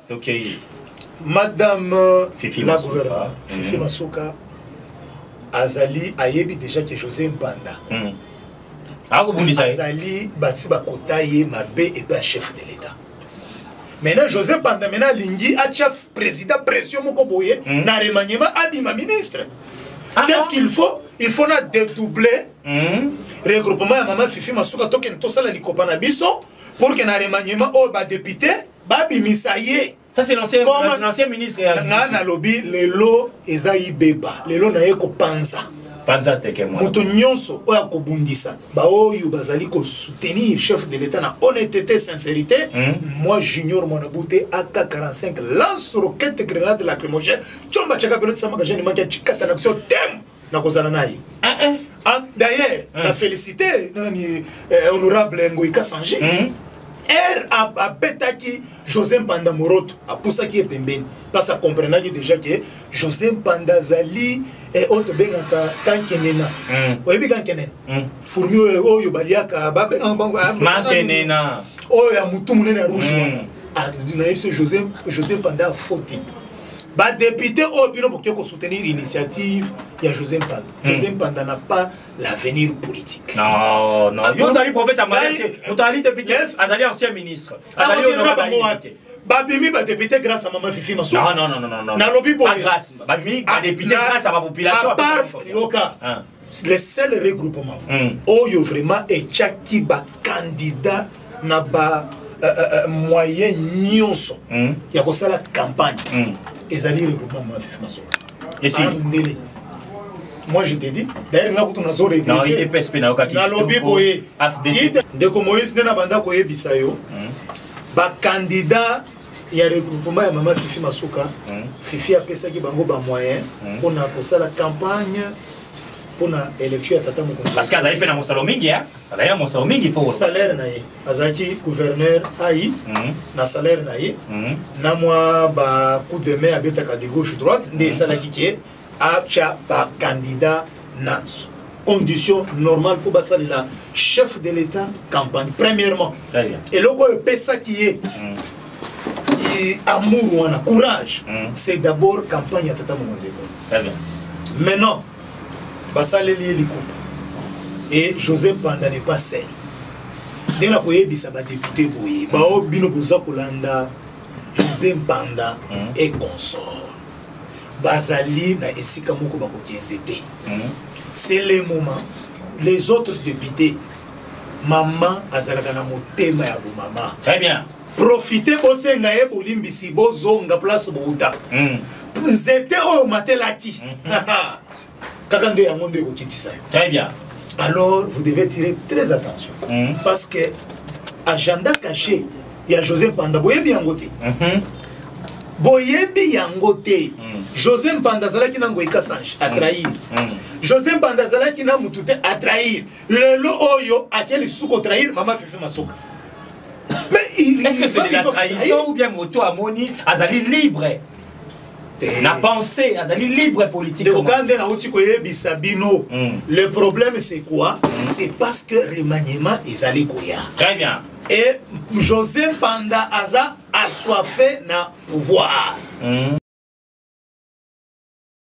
Ok. Madame Fifi la Masuka. gouverneure, Fifi Masuka, Azali Ayebi déjà que José Mpanda. Azali Bati Bakotaye Mabé et pas chef de l'État. Maintenant, José Mpanda, maintenant, Lingi, a chef président, pression Mokoboye, n'a remaniement, a dit ma ministre. Qu'est-ce qu'il faut? Il faut dédoubler le regroupement de Maman Fifi Masuka, token tosala likopana biso, pour que na remaniement, oh, ba député, ba bimisaye. Ça, c'est l'ancien ministre. Ngana lobi lelo ezai beba. Lelo na yeko panza. Panza teke moi. Muto nyonso oya kobundisa. Ba oyo bazali ko soutenir chef de l'État na honnêteté, sincérité. Moi j'ignore mon abouté AK-45 lance roquette grenade lacrymogène. Chomba chaka pelot sama gajeni mankia chikata na kuso tem na kozana nayi. D'ailleurs, la félicité honorable Ngoïka Sanji. A betaki José Mpanda Moroto a poussa qui est pembeni parce que comprenait déjà que José Mpanda Zali et autre bengaka kankenena oyebi kankenena fourmi oyo baliaka babe mankenena oyo mutu munene rouge na yebise José Mpanda faute ba député au bino pour qu'on soutenir l'initiative il y a José Mpanda. José Mpanda n'a pas l'avenir politique. Non, non. Vous allez prophète à Malek, vous allez député, vous allez ancien ministre. Vous allez honorable. Babimi ba député grâce à Maman Fifi Masuka. Non. Na lobby boy. Grâce. Babimi ba député grâce à ma population. À part Yoka. Le seul regroupement. Oyo vraiment et chaki ba candidat na ba moyen nyonso. Ya ko sala campagne. Et ça dit regroupement Maman Fifi Masuka. Et si moi je t'ai dit, d'ailleurs, nous avons regretté. Non, il est PSP na okaki. Na lobby boye. De comme Moïse na banda ko yebisa yo. Ba candidat ya regroupement ya Maman Fifi Masuka. Fifi a pesa ki bango ba moyen pour na kosala campagne pour na élection ya tata mokonzi. Parce que azali pe na mosalo mingi ya. Azali na mosalo mingi faut. Salaire na ye. Azaki gouverneur ai na salaire na ye. Na moi ba coup de main abetaka de gauche droite nde salaki ki Acha ba candidat na condition normale pour passer la chef de l'État campagne premièrement. Très bien. Et le quoi pesa qui est amour ou un courage, c'est d'abord campagne à Tata Mokonzi. Très bien. Maintenant, basale li coupe. Et José Mpanda n'est pas seul. Dès la koye bisa ba député boye, ba o bino boza kolanda José Mpanda et consort. Bazali na esika moko bako kiendete. C'est le moment. Les autres députés, maman azalaka na motema ya bo mama. Très bien. Profitez bosenga ye bolimbisi bozonga place bouta. Nzete o matelaki. Kaka nde yango nde kokitisa yo. Très bien. Alors vous devez tirer très attention parce que agenda caché il y a José Mpanda boyebi yango te. Boyebi yango te. José Mpanda zalaki na Ngoïka Sanji a trahir. José Mpanda zalaki na mutute a trahir. Lelo oyo akeli suko trahir Maman Fifi Masuka. Mais est-ce que c'est de la trahison ou bien moto amoni azali libre? La pensée, azali libre politique. Le problème c'est quoi? C'est parce que remaniement est allé koya. Très bien. Et José Mpanda aza assoiffé na pouvoir.